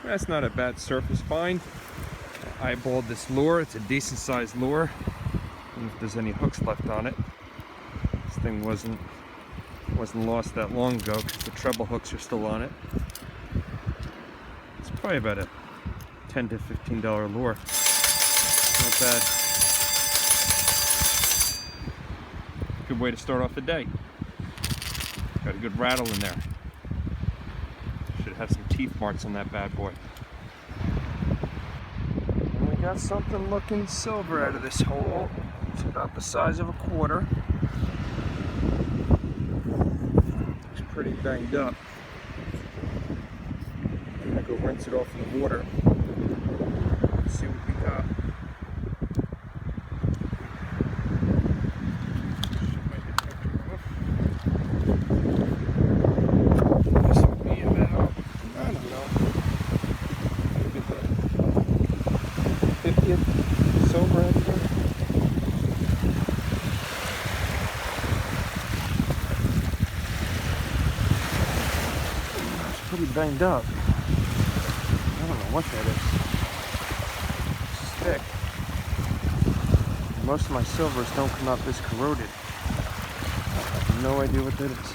That's not a bad surface find. I eyeballed this lure. It's a decent sized lure. I don't know if there's any hooks left on it. This thing wasn't lost that long ago because the treble hooks are still on it. It's probably about a $10 to $15 lure. Not bad. Good way to start off the day. Got a good rattle in there. Should have some teeth marks on that bad boy. And we got something looking silver out of this hole. It's about the size of a quarter. It's pretty banged up. I'm gonna go rinse it off in the water. Let's see what we got. Silver out here. It's pretty banged up. I don't know what that is. It's thick. Most of my silvers don't come out this corroded. I have no idea what that is.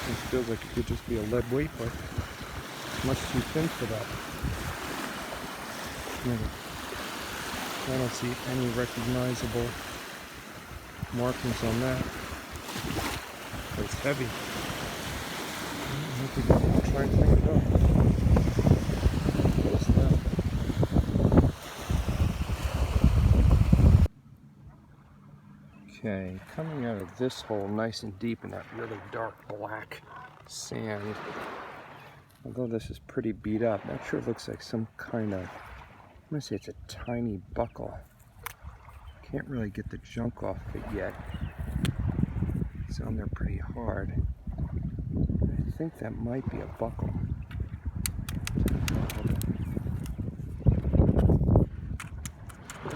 This feels like it could just be a lead weight, but much too thin for that. I don't see any recognizable markings on that. But it's heavy. I think I'll try and clean it up. What's that? Okay, coming out of this hole nice and deep in that really dark black sand. Although this is pretty beat up, that sure looks like some kind of, I'm gonna say it's a tiny buckle. Can't really get the junk off of it yet. It's on there pretty hard. I think that might be a buckle. I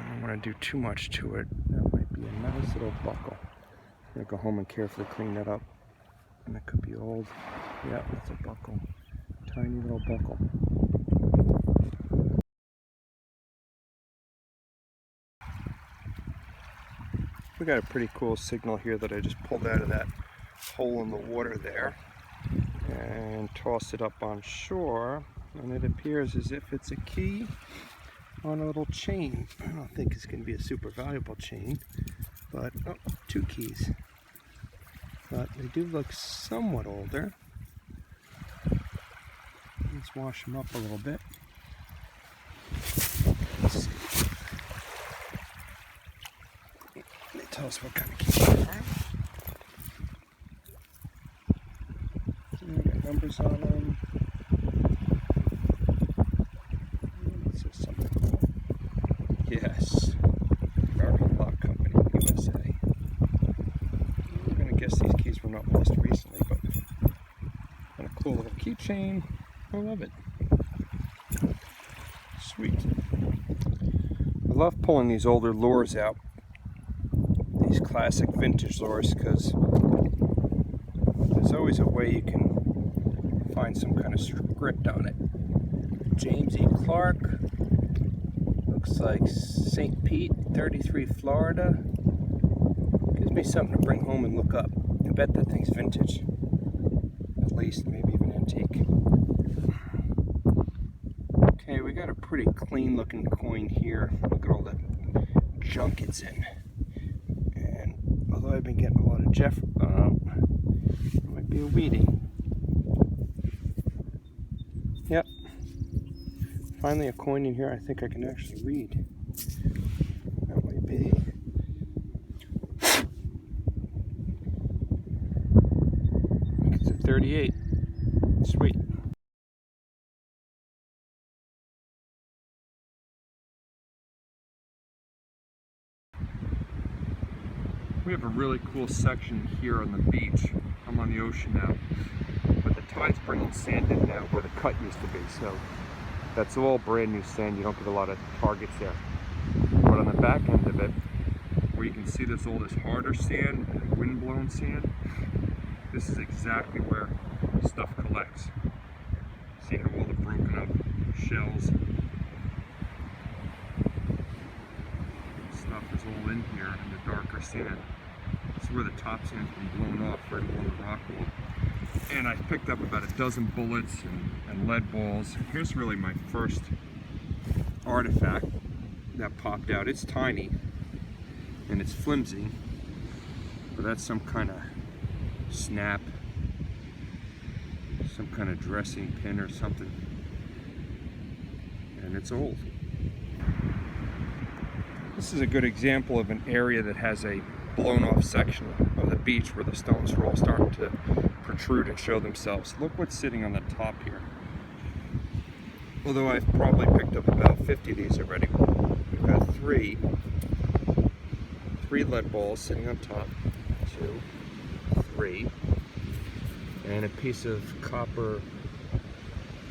don't want to do too much to it. That might be a nice little buckle. I'm gonna go home and carefully clean that up. And it could be old. Yeah, it's a buckle. Tiny little buckle. We got a pretty cool signal here that I just pulled out of that hole in the water there and tossed it up on shore, and it appears as if it's a key on a little chain. I don't think it's going to be a super valuable chain, but oh, 2 keys. But they do look somewhat older. Let's wash them up a little bit. Let's see. They tell us what kind of key they are. Got numbers on them. It says something cool. Yes. Garden Lock Company, USA. We're going to guess these keys were not lost recently, but and a cool little keychain. I love it. Sweet. I love pulling these older lures out, these classic vintage lures, because there's always a way you can find some kind of script on it. James E. Clark, looks like St. Pete, 33, Florida. Gives me something to bring home and look up. I bet that thing's vintage. At least, maybe even antique. Okay, we got a pretty clean looking coin here. Look at all the junk it's in. And although I've been getting a lot of it might be a Wheatie. Yep. Finally a coin in here I think I can actually read. That might be. I think it's a 38. Sweet. We have a really cool section here on the beach. I'm on the ocean now, but the tide's bringing sand in now where the cut used to be, so that's all brand new sand. You don't get a lot of targets there. But on the back end of it, where you can see this all this harder sand, wind-blown sand. This is exactly where stuff collects. See how all the broken up shells stuff is all in here in the darker sand. This is where the top sand's been blown off right along the rock wall. And I picked up about a dozen bullets and lead balls. Here's really my first artifact that popped out. It's tiny and it's flimsy, but that's some kind of snap, some kind of dressing pin or something, and it's old. This is a good example of an area that has a blown off section of the beach where the stones are all starting to protrude and show themselves. Look what's sitting on the top here. Although I've probably picked up about 50 of these already. We've got three lead balls sitting on top, 2, 3, and a piece of copper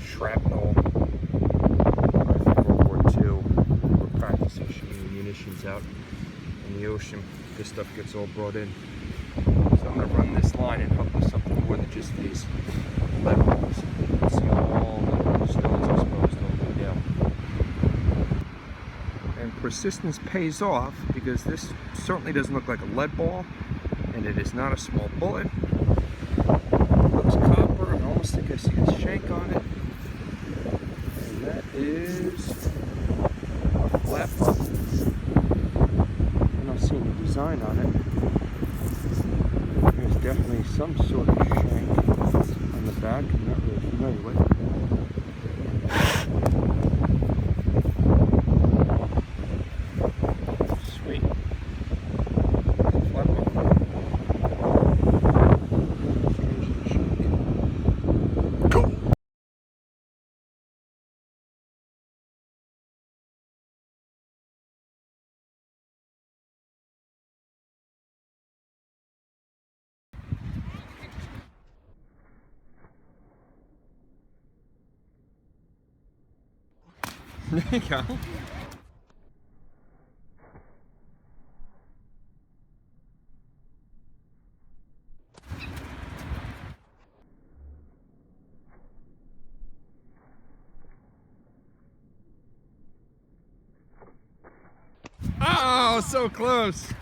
shrapnel from World War II. We're practicing shooting munitions out in the ocean. This stuff gets all brought in. So I'm going to run this line and hook with something more than just these lead balls. You can see all the stones exposed all the way down. And persistence pays off, because this certainly doesn't look like a lead ball, and it is not a small bullet. It looks copper, and I almost think I see a shank on it. And that is a flat buck. I'm not seeing the design on it. There's definitely some sort of shank on the back I'm not really familiar with. Sweet. Flat buck. Cool. There you go. Oh, so close.